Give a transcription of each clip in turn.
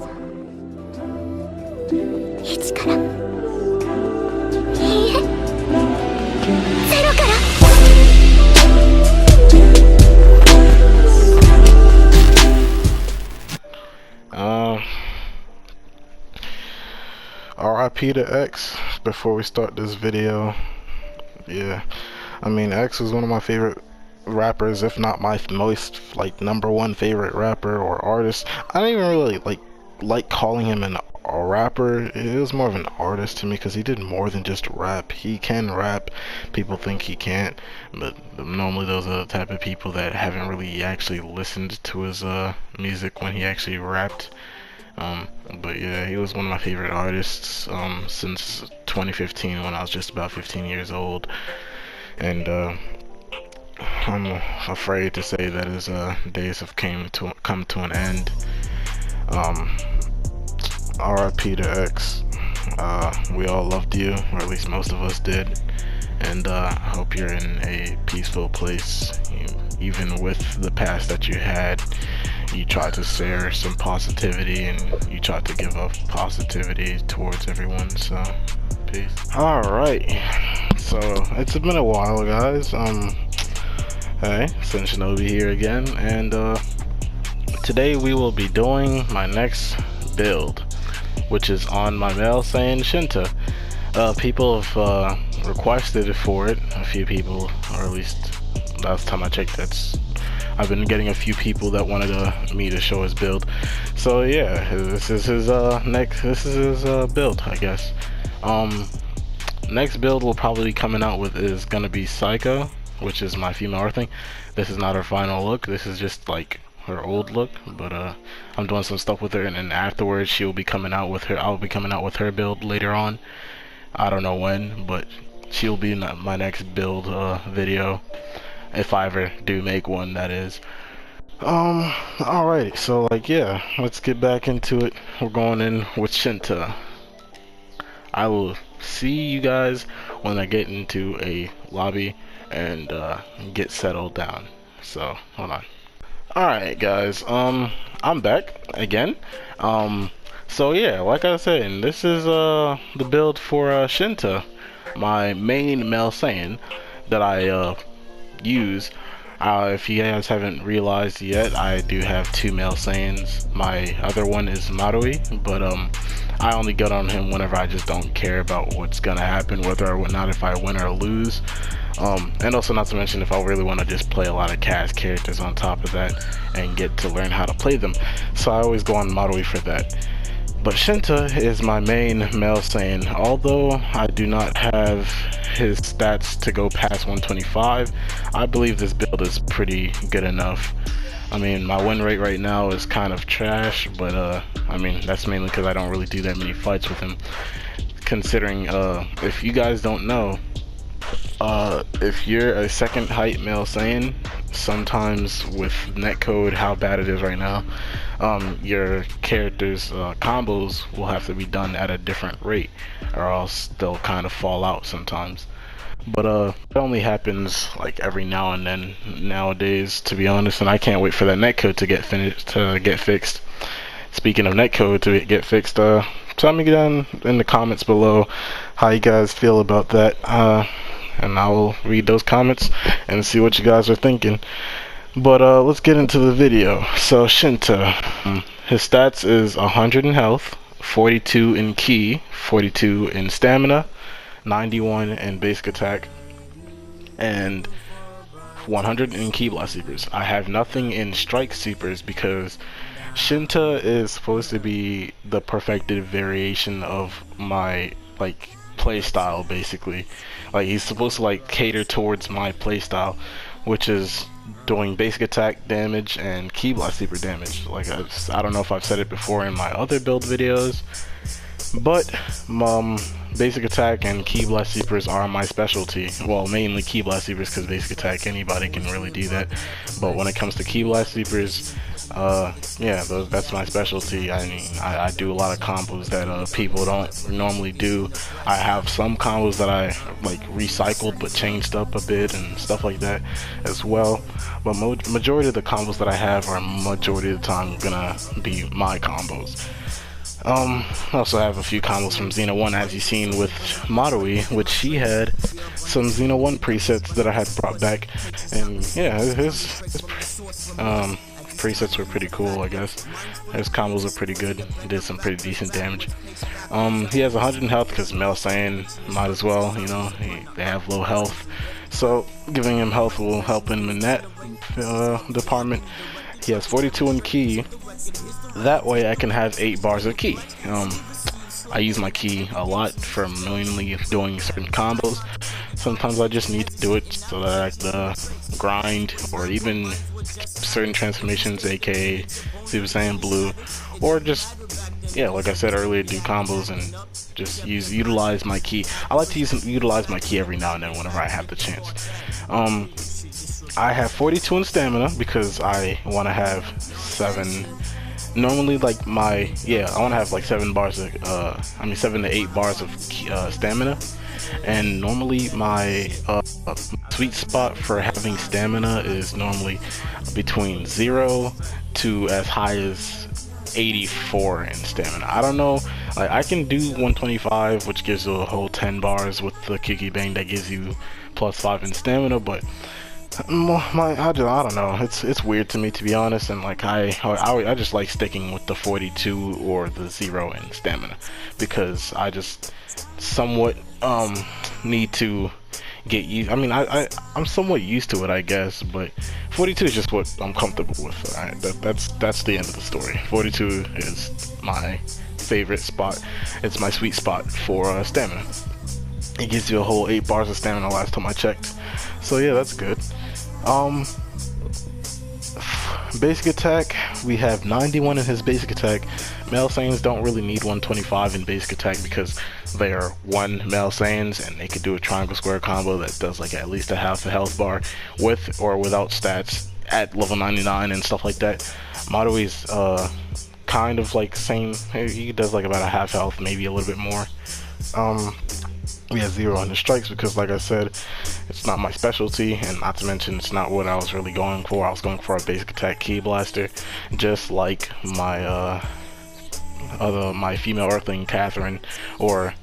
1から、いいえ、0から。RIP to X before we start this video. Yeah, I mean, X is one of my favorite rappers, if not my most #1 favorite rapper or artist. I don't even really like calling him a rapper. It was more of an artist to me because he did more than just rap. He can rap. People think he can't, but normally those are the type of people that haven't really actually listened to his music when he actually rapped. But yeah, he was one of my favorite artists since 2015 when I was just about 15 years old, and I'm afraid to say that his days have come to an end. RIP to X. We all loved you, or at least most of us did, and I hope you're in a peaceful place. Even with the past that you had, you tried to share some positivity and you tried to give up positivity towards everyone, so peace. Alright, so it's been a while, guys. Hey, Shinobi here again, and today we will be doing my next build, which is on my male Saiyan Shinta. People have requested for it, a few people, or at least last time I checked, I've been getting a few people that wanted me to show his build. So yeah, this is his build, I guess. Next build we'll probably be coming out with is gonna be Psycho, which is my female Earthling. This is not her final look. This is just like her old look, but I'm doing some stuff with her, and then afterwards she'll be coming out with her. I'll be coming out with her build later on. I don't know when, but she'll be in my next build video. If I ever do make one, that is. Alright, so yeah, let's get back into it. We're going in with Shinta. I will see you guys when I get into a lobby and get settled down. So, hold on. Alright guys, I'm back again. So yeah, like I said, and this is the build for Shinta, my main male Saiyan that I use. If you guys haven't realized yet, I do have two male Saiyans. My other one is Marui, but I only get on him whenever I just don't care about what's gonna happen, whether or not if I win or lose. And also, not to mention, if I really want to just play a lot of cast characters on top of that and get to learn how to play them, so I always go on Marui for that. But Shinta is my main male Saiyan. Although I do not have his stats to go past 125, I believe this build is pretty good enough. I mean, my win rate right now is kind of trash, but I mean, that's mainly because I don't really do that many fights with him. Considering, if you guys don't know, if you're a second height male Saiyan, sometimes with netcode, how bad it is right now, your character's combos will have to be done at a different rate, or else they'll kind of fall out sometimes. But it only happens like every now and then nowadays, to be honest, and I can't wait for that netcode to get fixed. Speaking of netcode to get fixed, tell me down in the comments below how you guys feel about that, and I will read those comments and see what you guys are thinking. But let's get into the video. So Shinta, his stats is 100 in health, 42 in ki, 42 in stamina, 91 in basic attack, and 100 in ki blast sweepers. I have nothing in strike sweepers because Shinta is supposed to be the perfected variation of my play style, basically. Like, he's supposed to cater towards my play style, which is doing basic attack damage and ki blast sweeper damage. I don't know if I've said it before in my other build videos, but basic attack and ki blast sweepers are my specialty. Well, mainly ki blast sweepers, because basic attack anybody can really do that, but when it comes to ki blast sweepers, Yeah, that's my specialty. I mean, I do a lot of combos that people don't normally do. I have some combos that I like recycled but changed up a bit and stuff like that as well. But majority of the combos that I have are majority of the time gonna be my combos. I also have a few combos from Xeno 1, as you've seen with Marui, which she had some Xeno 1 presets that I had brought back, and yeah, his presets were pretty cool, I guess. His combos are pretty good. He did some pretty decent damage. He has 100 in health because male Saiyan might as well, you know, they have low health. So giving him health will help him in that department. He has 42 in ki. That way I can have 8 bars of ki. I use my ki a lot for mainly doing certain combos. Sometimes I just need to do it so that I can grind, or even certain transformations, aka Super Saiyan Blue, or just, yeah, like I said earlier, do combos and just utilize my ki. I like to utilize my ki every now and then whenever I have the chance. I have 42 in stamina because I want to have 7. Normally, like I want to have like 7 bars of, 7 to 8 bars of stamina. And normally my sweet spot for having stamina is normally between 0 to as high as 84 in stamina. I don't know, like I can do 125, which gives you a whole 10 bars with the Kiki Bang that gives you +5 in stamina, but I don't know. It's weird to me, to be honest, and like I just like sticking with the 42 or the 0 in stamina because I just somewhat need to get used. I mean, I'm somewhat used to it, I guess, but 42 is just what I'm comfortable with. Alright, that's the end of the story. 42 is my favorite spot. It's my sweet spot for stamina. It gives you a whole 8 bars of stamina last time I checked. So yeah, that's good. Basic attack, we have 91 in his basic attack. Male Saiyans don't really need 125 in basic attack because they are one male Saiyans and they could do a triangle square combo that does like at least a half a health bar with or without stats at level 99 and stuff like that. Marui's kind of like same, he does like about a half health, maybe a little bit more. We have 0 on the strikes because, like I said, it's not my specialty, and not to mention it's not what I was really going for. I was going for a basic attack ki blaster, just like my my female earthling Catherine, or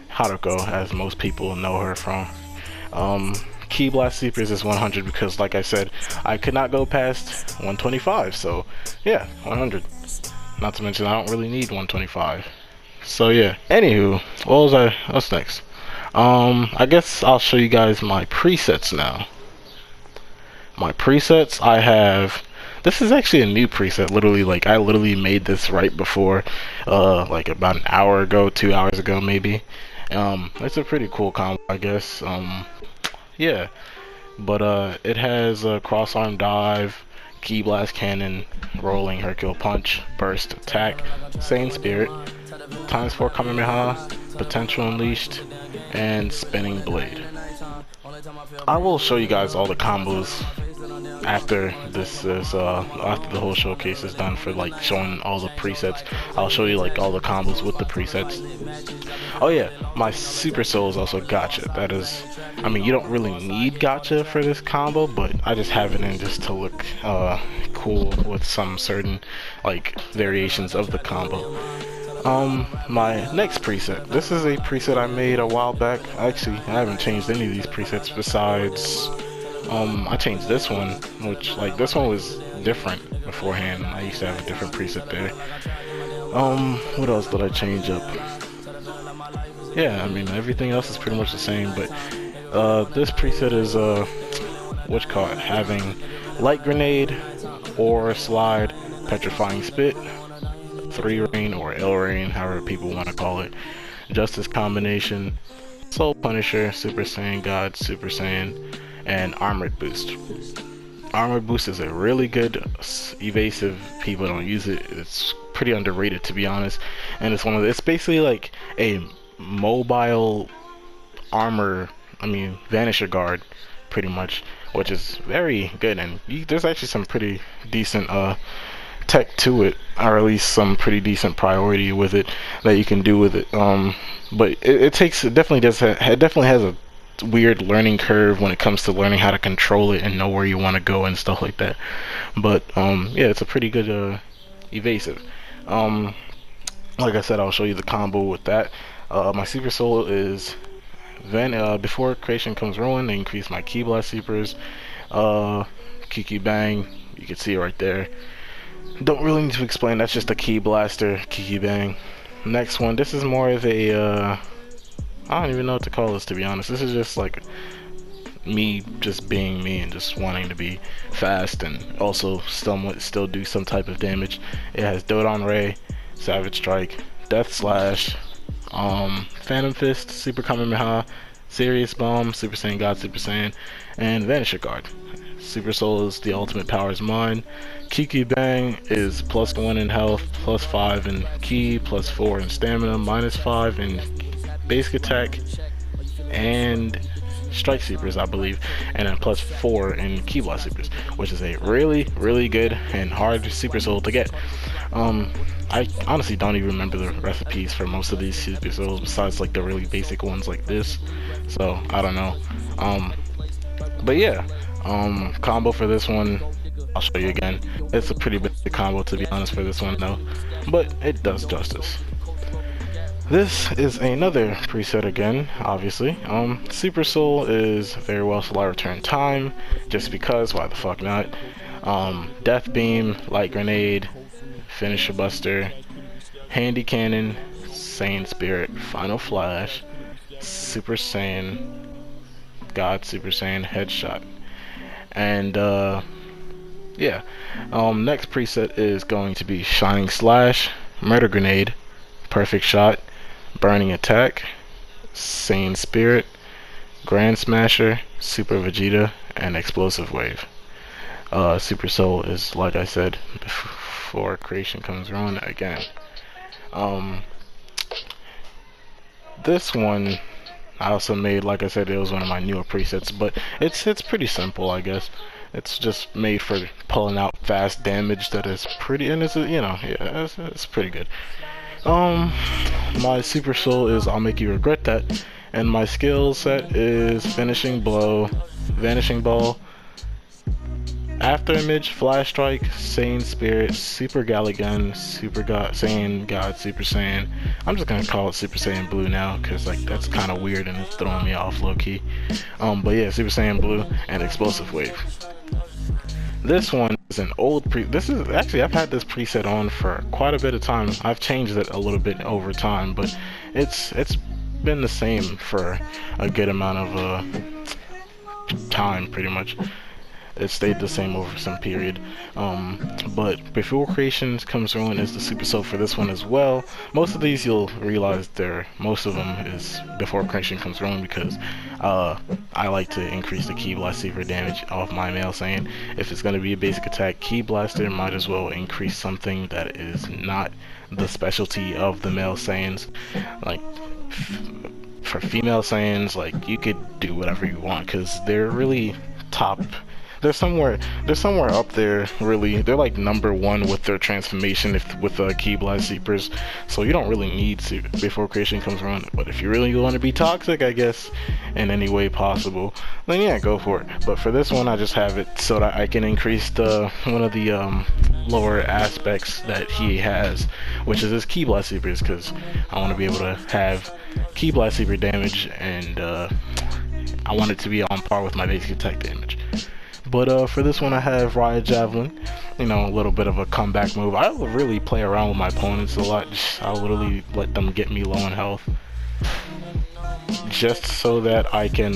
Haruko as most people know her from. Ki blast supers is 100 because, like I said, I could not go past 125, so yeah, 100. Not to mention I don't really need 125. So yeah. Anywho, what's next? I guess I'll show you guys my presets now. My presets, I have, this is actually a new preset, literally, like I literally made this right before, like about an hour ago, 2 hours ago maybe. It's a pretty cool combo, I guess. Yeah, but it has a cross arm dive, ki blast cannon, rolling Hercule punch, burst attack, Saiyan spirit, ×4 Kamehameha, potential unleashed, and spinning blade. I will show you guys all the combos after this is after the whole showcase is done, for like showing all the presets. I'll show you like all the combos with the presets. Oh yeah, my super soul is also gotcha. That is, I mean, you don't really need gotcha for this combo, but I just have it in just to look cool with some certain like variations of the combo. My next preset. This is a preset I made a while back. Actually, I haven't changed any of these presets besides, I changed this one, which, like, this one was different beforehand. I used to have a different preset there. What else did I change up? Yeah, I mean, everything else is pretty much the same, but, this preset is, having light grenade, or slide, petrifying spit, 3 rain or L rain, however people want to call it, justice combination, soul punisher, super saiyan god, super saiyan, and armored boost. Armored boost is a really good evasive. People don't use it. It's pretty underrated, to be honest, and it's basically like a mobile armor, vanisher guard pretty much, which is very good, and there's actually some pretty decent tech to it, or at least some pretty decent priority with it that you can do with it. But it definitely has a weird learning curve when it comes to learning how to control it and know where you want to go and stuff like that. But yeah, it's a pretty good evasive. Um, like I said, I'll show you the combo with that. My super soul is before creation comes ruin, I increase my ki blast supers. Kiki Bang, you can see it right there. Don't really need to explain, that's just a ki blaster, Kiki Bang. Next one, this is more of a I don't even know what to call this, to be honest. This is just like me just being me and just wanting to be fast and also still do some type of damage. It has Dodon Ray, Savage Strike, Death Slash, Phantom Fist, Super Kamehameha, Serious Bomb, Super Saiyan God, Super Saiyan, and Vanisher Guard. Super Soul is the ultimate power is mine. Kiki Bang is +1 in health, +5 in ki, +4 in stamina, -5 in basic attack, and strike supers, I believe, and then +4 in ki blast supers, which is a really good and hard super soul to get. I honestly don't even remember the recipes for most of these super souls besides like the really basic ones like this, so I don't know. But yeah, combo for this one, I'll show you again. It's a pretty big combo, to be honest, for this one though, but it does justice. This is another preset again, obviously. Super Soul is very well Solar Return Time, just because, why the fuck not? Death Beam, Light Grenade, Finisher Buster, Handy Cannon, Saiyan Spirit, Final Flash, Super Saiyan, God Super Saiyan Headshot. And yeah, next preset is going to be Shining Slash, Murder Grenade, Perfect Shot, Burning Attack, Saiyan Spirit, Grand Smasher, Super Vegeta, and Explosive Wave. Super Soul is, like I said, before creation comes around again. This one I also made, like I said, it was one of my newer presets, but it's pretty simple, I guess. It's just made for pulling out fast damage that is pretty, and it's, you know, yeah, it's pretty good. My super soul is I'll Make You Regret That, and my skill set is Finishing Blow, Vanishing Ball, After Image, Flash Strike, Saiyan Spirit, Super Galagun, Super God, Saiyan God, Super Saiyan. I'm just gonna call it Super Saiyan Blue now, cause like that's kind of weird and it's throwing me off low key. But yeah, Super Saiyan Blue and Explosive Wave. This one is an old this is actually, I've had this preset on for quite a bit of time. I've changed it a little bit over time, but it's been the same for a good amount of time, pretty much. It stayed the same over some period. But before creation comes around is the super soul for this one as well. Most of these you'll realize most of them is before creation comes around, because I like to increase the ki blast super damage off my male Saiyan. If it's going to be a basic attack ki blaster, might as well increase something that is not the specialty of the male Saiyans. Like for female Saiyans, like you could do whatever you want, because they're really top. They're somewhere up there, really. They're like #1 with their transformation with ki blast supers, so you don't really need to before creation comes around. But if you really want to be toxic, I guess, in any way possible, then yeah, go for it. But for this one, I just have it so that I can increase one of the lower aspects that he has, which is his ki blast supers, because I want to be able to have ki blast super damage, and I want it to be on par with my basic attack damage. But for this one, I have Riot Javelin. You know, a little bit of a comeback move. I really play around with my opponents a lot. I'll literally let them get me low in health, just so that I can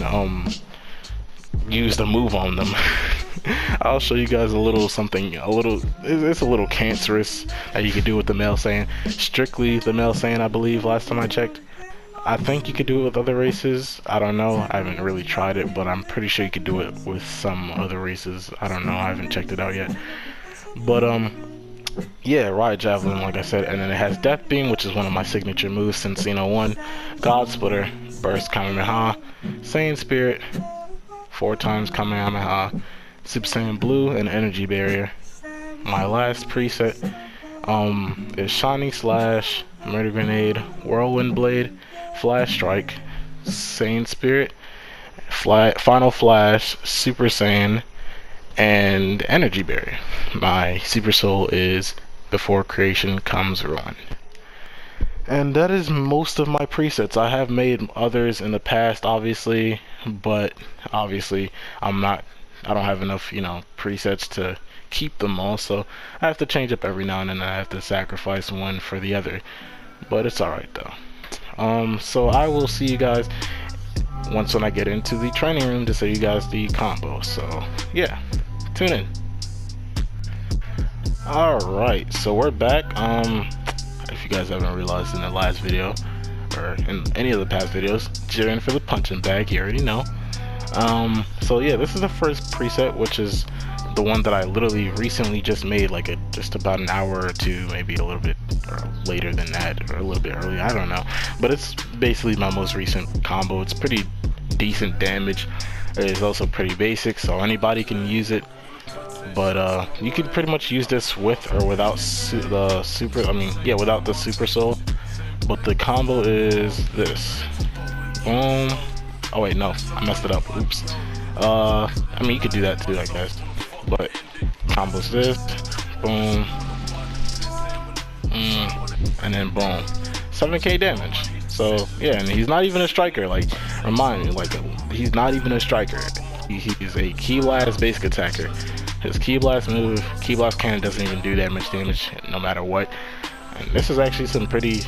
use the move on them. I'll show you guys a little something. It's a little cancerous that you can do with the male Saiyan. Strictly the male Saiyan, I believe. Last time I checked. I think you could do it with other races. I don't know. I haven't really tried it, but I'm pretty sure you could do it with some other races. I don't know. I haven't checked it out yet. But yeah, Riot Javelin, like I said, and then it has Death Beam, which is one of my signature moves since Xeno 1. God Splitter, Burst Kamehameha, Saiyan Spirit, 4 times Kamehameha, Super Saiyan Blue, and Energy Barrier. my last preset is Shining Slash, Murder Grenade, Whirlwind Blade, Flash Strike, Saiyan Spirit, Final Flash, Super Saiyan, and Energy Berry. My Super Soul is Before Creation Comes Ruin. And that is most of my presets. I have made others in the past, obviously, but obviously I don't have enough, presets to keep them all, so I have to change up every now and then. I have to sacrifice one for the other, but it's alright though. So I will see you guys when I get into the training room to show you guys the combo. So yeah, tune in. Alright, so we're back. If you guys haven't realized in the last video or in any of the past videos, cheering for the punching bag, you already know. So yeah, this is the first preset, which is the one that I literally recently just made, like just about an hour or two, maybe a little bit or later than that, or a little bit early, I don't know. But it's basically my most recent combo. It's pretty decent damage. It is also pretty basic, so anybody can use it. But you can pretty much use this with or without the Super Soul. But the combo is this. Boom. Oh wait, no, I messed it up. Oops. You could do that too, I guess. But combos this. Boom. And then boom. 7k damage. So yeah, and he's not even a striker. Like, remind me, like, he's not even a striker. He's a Ki Blast basic attacker. His Ki Blast move, Ki Blast cannon doesn't even do that much damage no matter what. And this is actually some pretty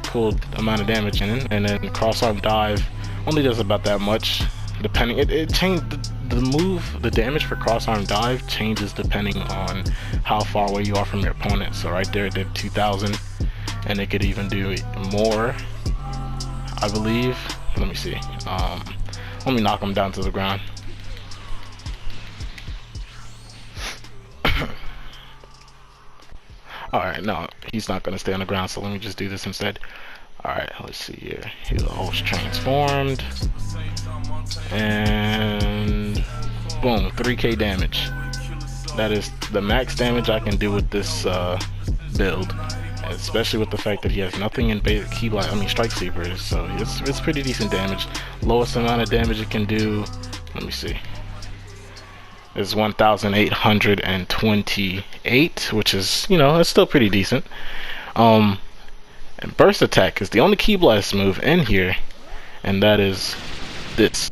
cool amount of damage in it. And then cross arm dive only does about that much, depending. It changed the damage for cross arm dive changes depending on how far away you are from your opponent. So right there it did 2000, and it could even do more, I believe. Let me see. Let me knock him down to the ground. Alright, no, he's not going to stay on the ground, so let me just do this instead. Alright, let's see here. He's almost transformed. And boom, 3k damage. That is the max damage I can do with this build. Especially with the fact that he has nothing in basic Ki Blast, Strike Sweepers, so it's pretty decent damage. Lowest amount of damage it can do, let me see, is 1,828, which is, it's still pretty decent. And burst attack is the only Ki Blast move in here, and that is this.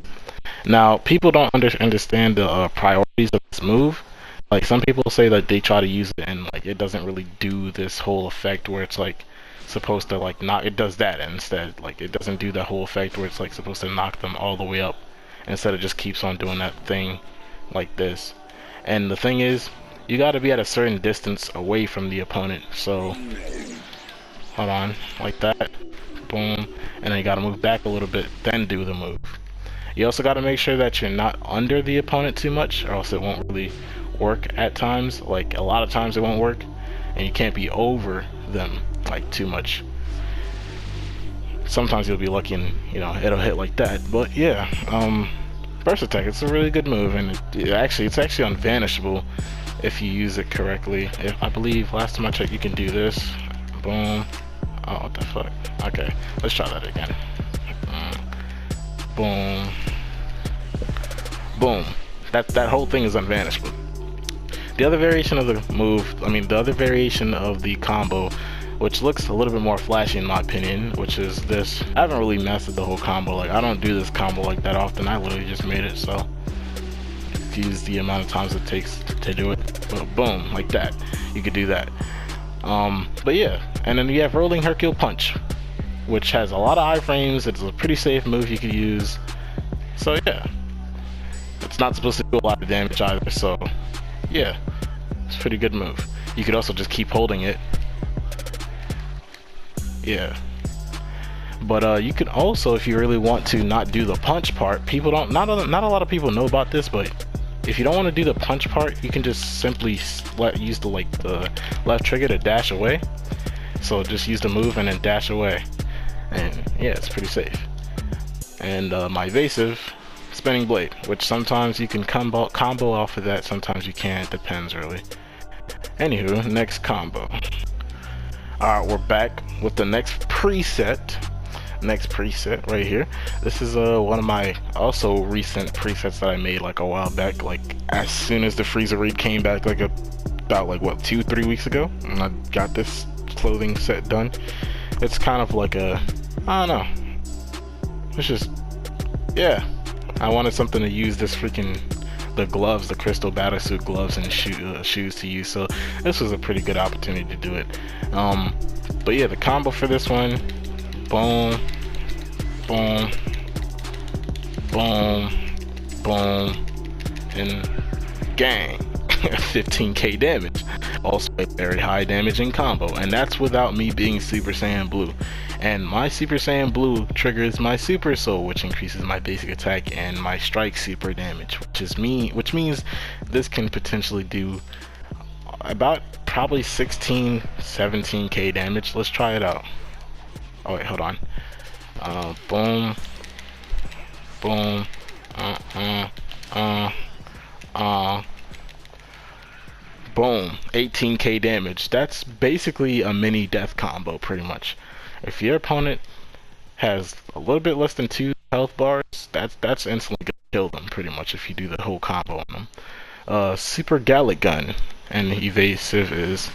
Now, people don't understand the priorities of this move. Like, some people say that they try to use it and like it doesn't really do this whole effect where it's like supposed to like knock. It does that instead. Like, it doesn't do that whole effect where it's like supposed to knock them all the way up. Instead, it just keeps on doing that thing like this. And the thing is, you got to be at a certain distance away from the opponent. So hold on, like that, boom, and then you got to move back a little bit, then do the move. You also got to make sure that you're not under the opponent too much, or else it won't really work at times. Like, a lot of times it won't work, and you can't be over them like too much. Sometimes you'll be lucky and it'll hit like that. But yeah, burst attack, it's a really good move, and it's actually unvanishable if you use it correctly. I believe last time I checked you can do this. Boom. Oh, what the fuck. Okay, let's try that again. Boom. Boom. That whole thing is unvanishable. The other variation of the move, the other variation of the combo, which looks a little bit more flashy in my opinion, which is this. I haven't really mastered the whole combo. Like, I don't do this combo like that often. I literally just made it, so excuse the amount of times it takes to do it. But boom, like that. You could do that. But yeah, and then you have Rolling Hercule Punch, which has a lot of iframes. It's a pretty safe move you could use. So yeah, it's not supposed to do a lot of damage either. So yeah, it's a pretty good move. You could also just keep holding it. Yeah, but you can also, if you really want to not do the punch part, not a lot of people know about this, but if you don't want to do the punch part, you can just simply use the left trigger to dash away. So just use the move and then dash away, and yeah, it's pretty safe. And my evasive spinning blade, which sometimes you can combo off of that, sometimes you can't, depends really. Anywho, next combo. Alright, we're back with the next preset. Next preset right here. This is one of my also recent presets that I made like a while back, like as soon as the freezer raid came back, like about like what 2-3 weeks ago, and I got this clothing set done. It's kind of like a, I don't know, it's just, yeah, I wanted something to use this freaking, the gloves, the crystal battlesuit gloves and shoes to use, so this was a pretty good opportunity to do it. But yeah, the combo for this one, boom, boom, boom, boom, and gang. 15k damage. Also a very high damaging combo, and that's without me being Super Saiyan Blue. And my Super Saiyan Blue triggers my Super Soul, which increases my basic attack and my strike super damage, which means this can potentially do about probably 16-17k damage. Let's try it out. Oh wait, hold on. Boom, boom, boom, 18k damage. That's basically a mini death combo, pretty much. If your opponent has a little bit less than 2 health bars, that's instantly gonna kill them, pretty much, if you do the whole combo on them. Super Gallic Gun, and evasive is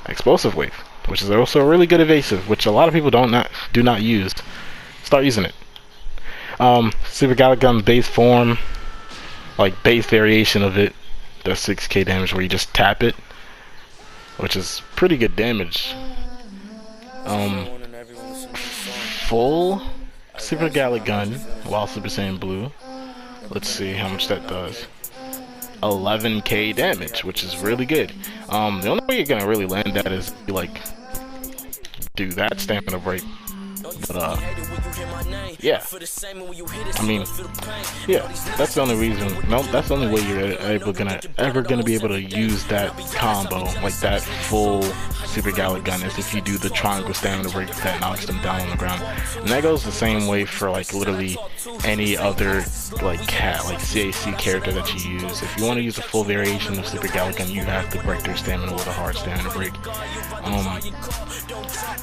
Explosive Wave, which is also a really good evasive, which a lot of people do not use. Start using it. Super Gallic Gun base form, like base variation of it, does 6k damage where you just tap it, which is pretty good damage. Full Super Gallic Gun while Super Saiyan Blue. Let's see how much that does. 11k damage, which is really good. The only way you're gonna really land that is you like do that stamina break. But yeah, I mean, yeah, that's the only reason. No, that's the only way you're ever gonna be able to use that combo, like that full Super Gallic Gun, is if you do the triangle stamina break that knocks them down on the ground. And that goes the same way for like literally any other like CAC character that you use. If you want to use a full variation of Super Gallic Gun, you have to break their stamina with a hard stamina break.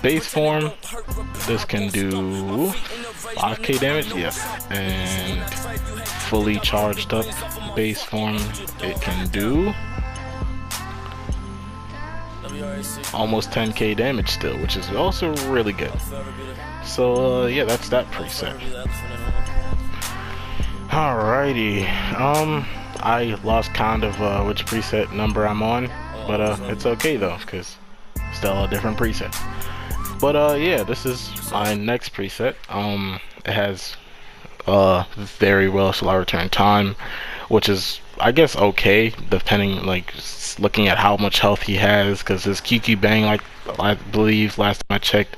Base form, this can do 5k damage, yes, and fully charged up base form, it can do almost 10k damage still, which is also really good. So yeah, that's that preset. Alrighty, I lost count of which preset number I'm on, but it's okay though, because still a different preset. But yeah, this is my next preset. It has very well slow return time, which is, I guess, okay, depending, like, looking at how much health he has, because his QQ Bang, like, I believe last time I checked,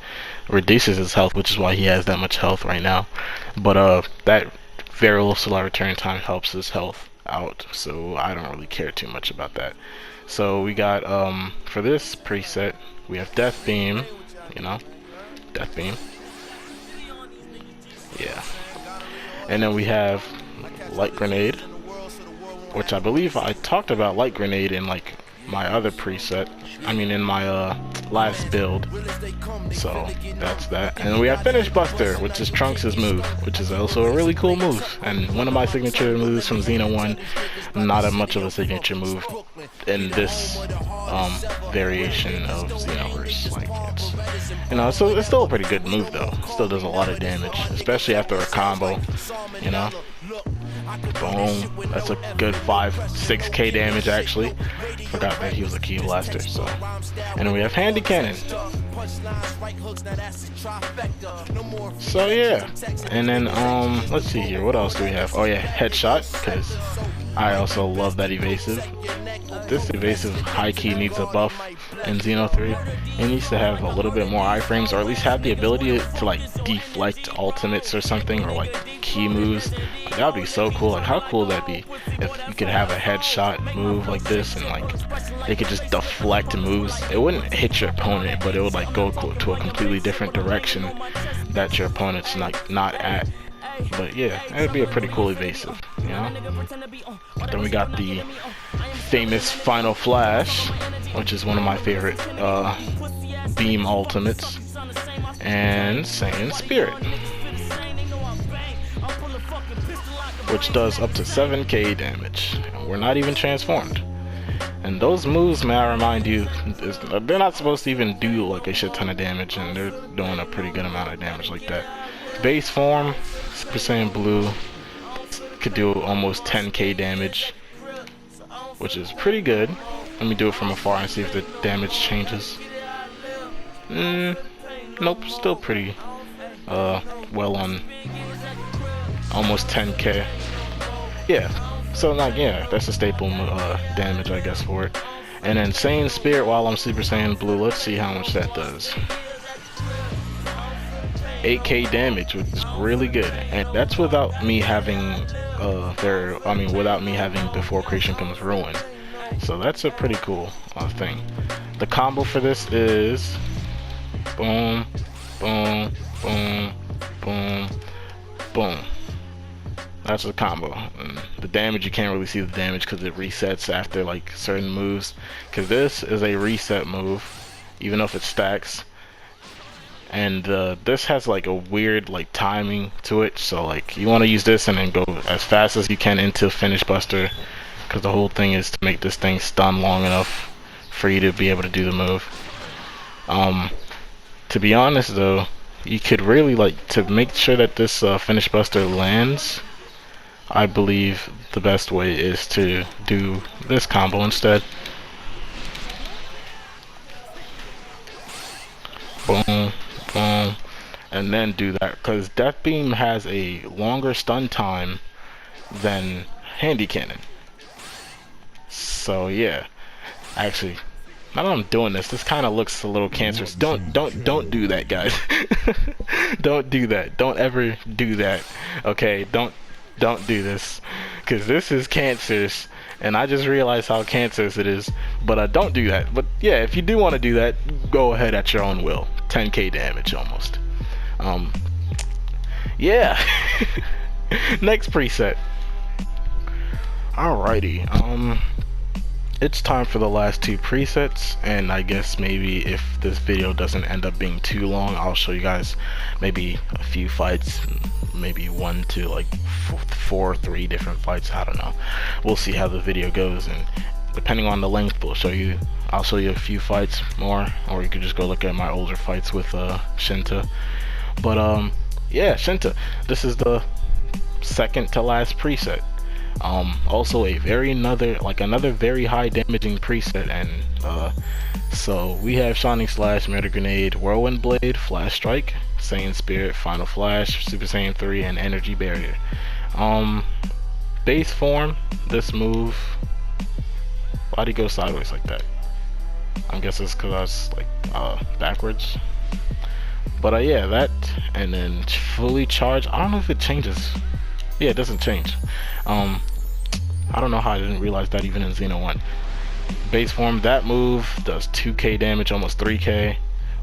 reduces his health, which is why he has that much health right now. But that very low slow return time helps his health out, so I don't really care too much about that. So we got, for this preset, we have Death Beam, you know, Death Beam, yeah, and then we have Light Grenade, which I believe I talked about Light Grenade in like my other preset, I mean in my last build, so that's that. And then we have Finish Buster, which is Trunks' move, which is also a really cool move, and one of my signature moves from Xeno 1, not a much of a signature move in this variation of Xenoverse. Like, it's, you know, so it's still a pretty good move though. It still does a lot of damage, especially after a combo, you know. Boom, that's a good 5-6k damage actually. Forgot that he was a Ki Blaster. So, and then we have Handy Cannon. So yeah, and then let's see here, what else do we have? Oh yeah, Headshot, because I also love that evasive. This evasive high key needs a buff in Xeno 3. It needs to have a little bit more iframes, or at least have the ability to like deflect ultimates or something, or like key moves. Like, that would be so cool. Like, how cool would that be if you could have a headshot move like this and like it could just deflect moves. It wouldn't hit your opponent, but it would like go to a completely different direction that your opponent's not at. But yeah, it'd be a pretty cool evasive, you know? Then we got the famous Final Flash, which is one of my favorite beam ultimates, and Saiyan Spirit, which does up to 7k damage. And we're not even transformed. And those moves, may I remind you, they're not supposed to even do like a shit ton of damage, and they're doing a pretty good amount of damage like that. Base form, Super Saiyan Blue, could do almost 10k damage, which is pretty good. Let me do it from afar and see if the damage changes. Nope, still pretty well on almost 10k. Yeah, so like, yeah, that's a staple damage, I guess, for it. And then Saiyan Spirit while I'm Super Saiyan Blue, let's see how much that does. 8k damage, which is really good, and that's without me having without me having Before Creation Comes Ruin. So that's a pretty cool thing. The combo for this is boom, boom, boom, boom, boom. That's the combo. And the damage, you can't really see the damage because it resets after like certain moves, because this is a reset move even though if it stacks. And this has like a weird like timing to it, so like you want to use this and then go as fast as you can into Finish Buster, because the whole thing is to make this thing stun long enough for you to be able to do the move. To be honest though, you could really like, to make sure that this Finish Buster lands, I believe the best way is to do this combo instead. Boom, boom, and then do that, because Death Beam has a longer stun time than Handy Cannon. So yeah, actually, now that I'm doing this, this kind of looks a little cancerous. Don't do that, guys. Don't do that. Don't ever do that. Okay, don't do this, because this is cancerous. And I just realized how cancerous it is, but don't do that. But yeah, if you do want to do that, go ahead at your own will. 10k damage almost. Yeah. Next preset. Alrighty. It's time for the last two presets, and I guess maybe if this video doesn't end up being too long, I'll show you guys maybe a few fights, maybe 1 to like 4 or 3 different fights. I don't know, we'll see how the video goes, and depending on the length, I'll show you a few fights more, or you could just go look at my older fights with Shinta. But yeah, Shinta, this is the second to last preset. Also another very high damaging preset, and so we have Shining Slash, Murder Grenade, Whirlwind Blade, Flash Strike, Saiyan Spirit, Final Flash, Super Saiyan 3, and Energy Barrier. Base form, this move, why'd he go sideways like that? I guess it's because I was like backwards. But yeah, that, and then fully charge. I don't know if it changes. Yeah, it doesn't change. I don't know how I didn't realize that even in Xeno 1. Base form, that move does 2k damage, almost 3k.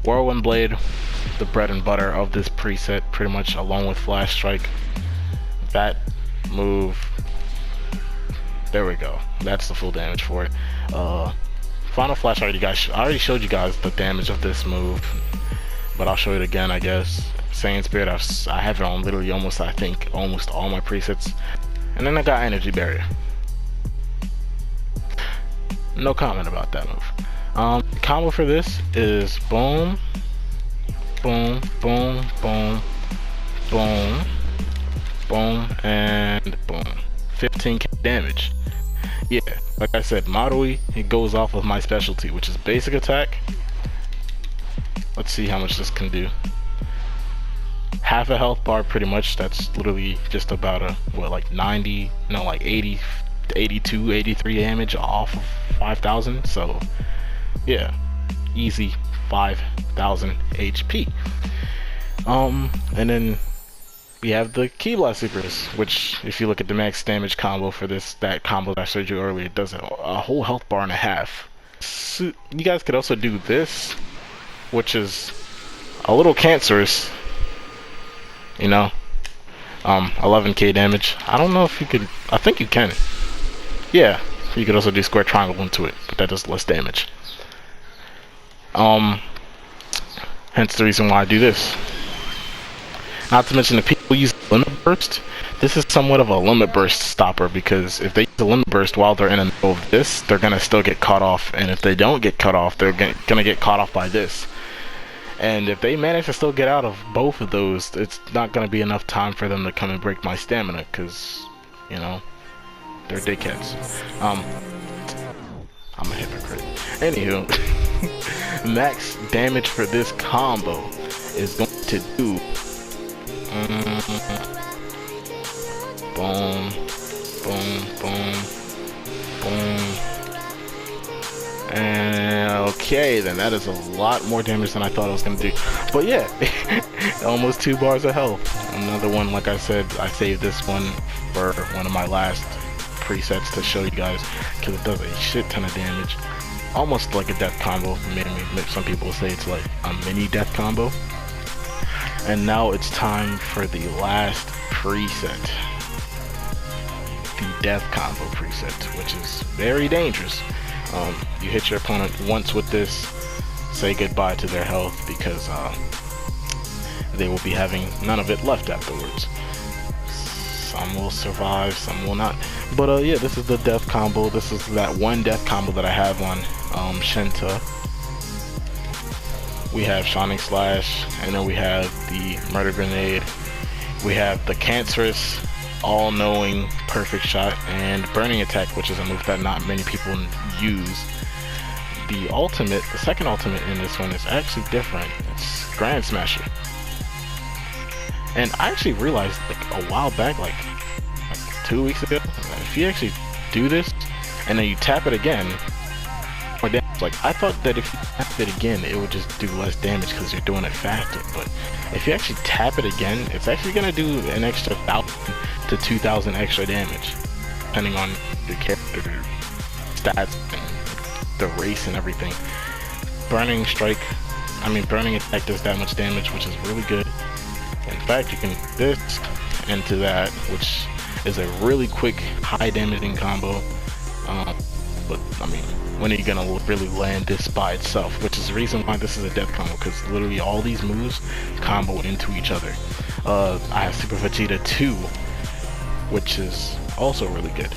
Whirlwind Blade, the bread and butter of this preset, pretty much, along with Flash Strike. That move, there we go. That's the full damage for it. Final Flash, I already showed you guys the damage of this move, but I'll show it again, I guess. Saiyan Spirit, I have it on literally almost all my presets. And then I got Energy Barrier. No comment about that move. Combo for this is boom, boom, boom, boom, boom, boom, and boom. 15k damage. Yeah, like I said, Marui, it goes off of my specialty, which is basic attack. Let's see how much this can do. Half a health bar, pretty much. That's literally just about like 90, no, like 80, 82, 83 damage off of 5,000. So yeah, easy 5,000 HP. And then we have the Ki Blast Supers, which if you look at the max damage combo for that combo that I showed you earlier, it does a whole health bar and a half. So you guys could also do this, which is a little cancerous, you know. 11k damage. I don't know if you could. I think you can. Yeah, you could also do square triangle into it, but that does less damage. Hence the reason why I do this. Not to mention the people use limit burst. This is somewhat of a limit burst stopper, because if they use a limit burst while they're in the middle of this, they're gonna still get cut off, and if they don't get cut off, they're gonna get caught off by this. And if they manage to still get out of both of those, it's not gonna be enough time for them to come and break my stamina, because, you know, they're dickheads. I'm a hypocrite. Anywho, max damage for this combo is going to do boom, boom, boom, boom. And okay, then that is a lot more damage than I thought I was gonna do. But yeah, almost 2 bars of health. Another one, like I said, I saved this one for one of my last presets to show you guys, because it does a shit ton of damage. Almost like a death combo. Maybe some people say it's like a mini death combo. And now it's time for the last preset, the death combo preset, which is very dangerous. You hit your opponent once with this, say goodbye to their health, because they will be having none of it left afterwards. Some will survive, some will not. But yeah, this is the death combo. This is that one death combo that I have on Shinta. We have Shining Slash, and then we have the Murder Grenade. We have the Cancerous, All-Knowing, Perfect Shot, and Burning Attack, which is a move that not many people use. The ultimate, the second ultimate in this one is actually different. It's Grand Smasher. And I actually realized like a while back, like 2 weeks ago, if you actually do this and then you tap it again, more damage. Like, I thought that if you tap it again, it would just do less damage because you're doing it faster. But if you actually tap it again, it's actually gonna do an extra 1,000 to 2,000 extra damage, depending on your character stats and the race and everything. Burning Attack does that much damage, which is really good. In fact, you can this into that, which is a really quick, high damaging combo. But I mean, when are you gonna really land this by itself? Which is the reason why this is a death combo, because literally all these moves combo into each other. I have Super Vegeta 2, which is also really good.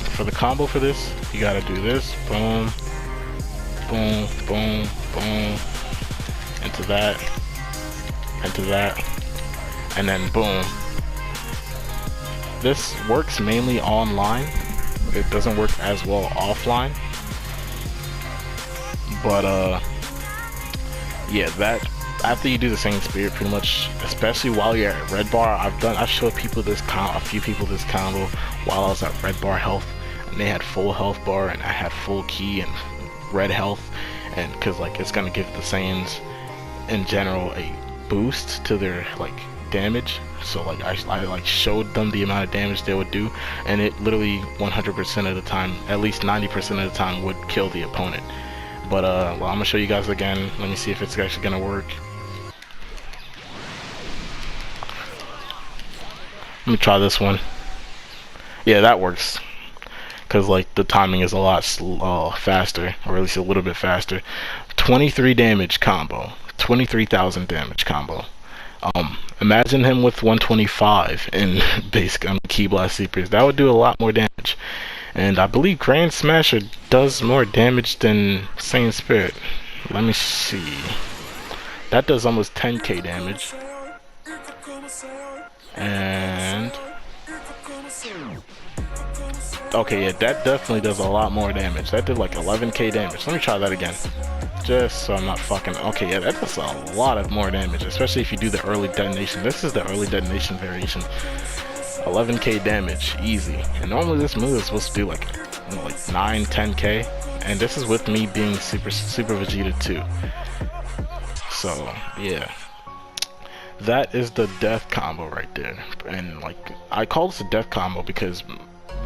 For the combo for this, you gotta do this, boom, boom, boom, boom, into that, and then boom. This works mainly online. It doesn't work as well offline. But yeah, that after you do the same spirit, pretty much, especially while you're at red bar, I've showed people this a few people this combo while I was at red bar health, and they had full health bar, and I had full key and red health, and because like it's gonna give the Saiyans in general a boost to their like damage. So like I like showed them the amount of damage they would do, and it literally 100% of the time, at least 90% of the time, would kill the opponent. But well, I'm gonna show you guys again. Let me see if it's actually gonna work. Let me try this one. Yeah, that works, because like the timing is a lot faster, or at least a little bit faster. 23 damage combo, 23,000 damage combo. Imagine him with 125 in basic Ki Blast Seepers. That would do a lot more damage. And I believe Grand Smasher does more damage than Saiyan Spirit. Let me see. That does almost 10k damage. And okay, yeah, that definitely does a lot more damage. That did like 11k damage. Let me try that again, just so I'm not fucking. Okay, yeah, that does a lot of more damage, especially if you do the early detonation. This is the early detonation variation. 11k damage, easy. And normally this move is supposed to do like 9, 10k, and this is with me being Super Vegeta 2. So yeah, that is the death combo right there. And like, I call this a death combo because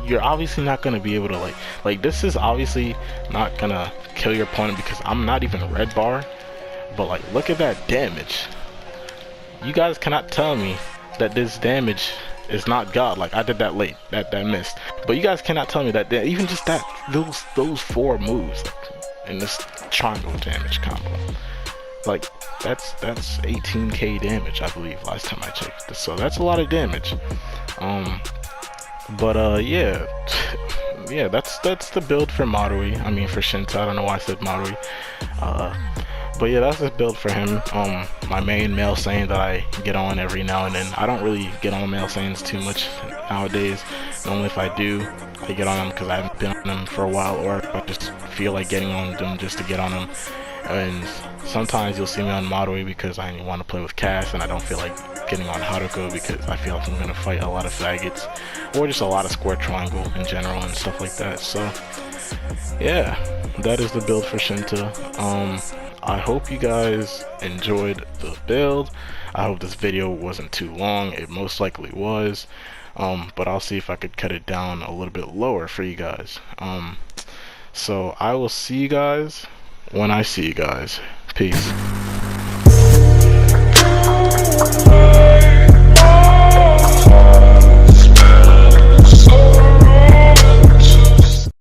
you're obviously not gonna be able to like this is obviously not gonna kill your opponent, because I'm not even red bar. But like, look at that damage. You guys cannot tell me that this damage is not God. Like I did that late, that missed. But you guys cannot tell me that even just that those 4 moves in this triangle damage combo, like that's 18k damage, I believe, last time I checked. So that's a lot of damage. Yeah. Yeah, that's the build for Marui. I mean for Shinta. I don't know why I said Marui. But yeah, that's the build for him. My main male Saiyan that I get on every now and then. I don't really get on male Saiyans too much nowadays. Normally if I do, I get on them because I haven't been on them for a while, or I just feel like getting on them just to get on them. And sometimes you'll see me on Marui because I want to play with Cass and I don't feel like getting on Haruko because I feel like I'm going to fight a lot of faggots, or just a lot of square triangle in general and stuff like that. So yeah, that is the build for Shinta. I hope you guys enjoyed the build. I hope this video wasn't too long. It most likely was, but I'll see if I could cut it down a little bit lower for you guys. So I will see you guys when I see you guys. Peace.